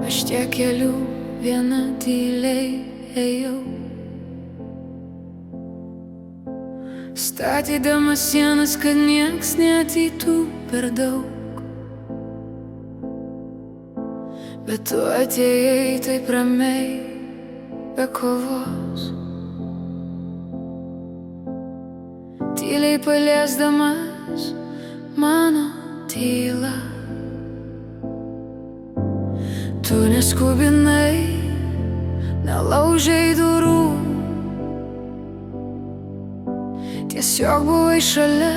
Aš tiek kelių viena tyliai ėjau, statydamas sienas, kad nieks neateitų per daug. Bet tu atėjai taip ramiai, be kovos, tyliai paliesdamas mano tylą. Tu neskubinai, nelaužei durų, tiesiog buvai šalia,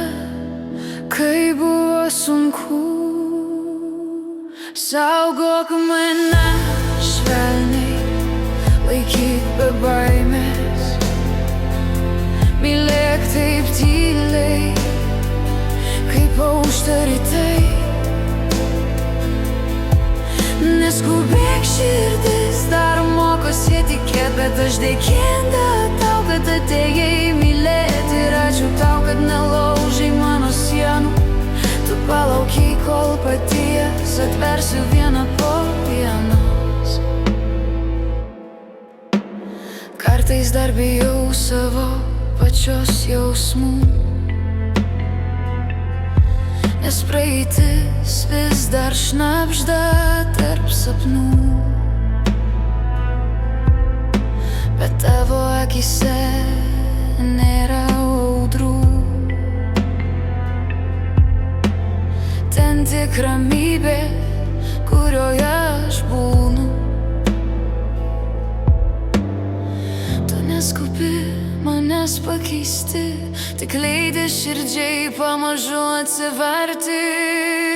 kai buvo sunku. Saugok mane švelniai, laikyk be baimės, mylėk taip tyliai, kaip aušta rytai. Neskubėk, širdis dar mokosi tikėt, bet aš dėkinga tau, kad atėjai mylėti. Ir ačiū tau, kad nelaužai mano sienų. Tu palaukiai, kol paties atversiu vieną po vienos. Kartais dar bijau savo pačios jausmų, nes praeitis vis dar šnabžda tarp sapnų. Bet tavo akyse nėra audrų, ten tik ramybė, kurioje aš būnu. Tu neskubi manęs pakeisti, tik leidi širdžiai pamažu atsiverti.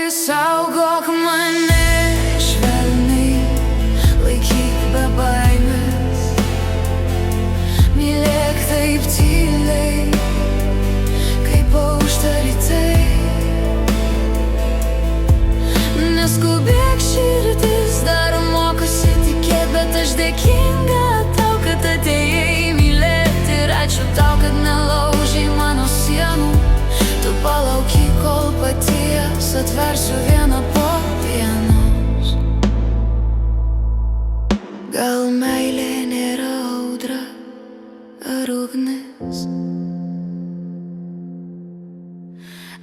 Saugok mane švelniai, laikyk be baimės, mylėk taip tyliai, kaip aušta rytai. Neskubėk, širdis dar mokosi tikėt, bet aš dėkinga tau, kad atėjai mylėti. Ir ačiū tau, kad nelaužai mano sienų. Tu palauki, kol paties atversiu vieną po vienos. Gal meilė nėra audra ar ugnis,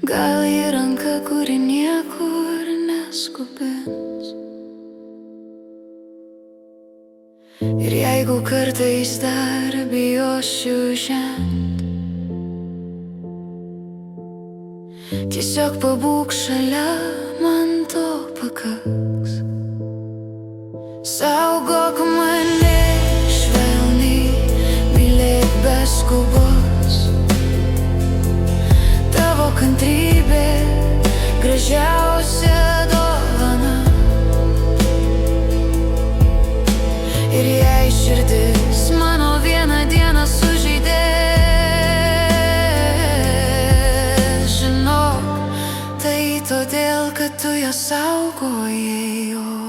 gal ji ranka, kuri niekur neskubins. Ir jeigu kartais dar bijosiu žengti, tiesiog pabūk šalia, man to pakaks. Saugok mane švelniai, mylėk be skubos, tavo kantrybė gražiausia dovana. Ir jei širdis mano vieną dieną sužeidė, žinok, tai todėl, kad tu ją saugojai.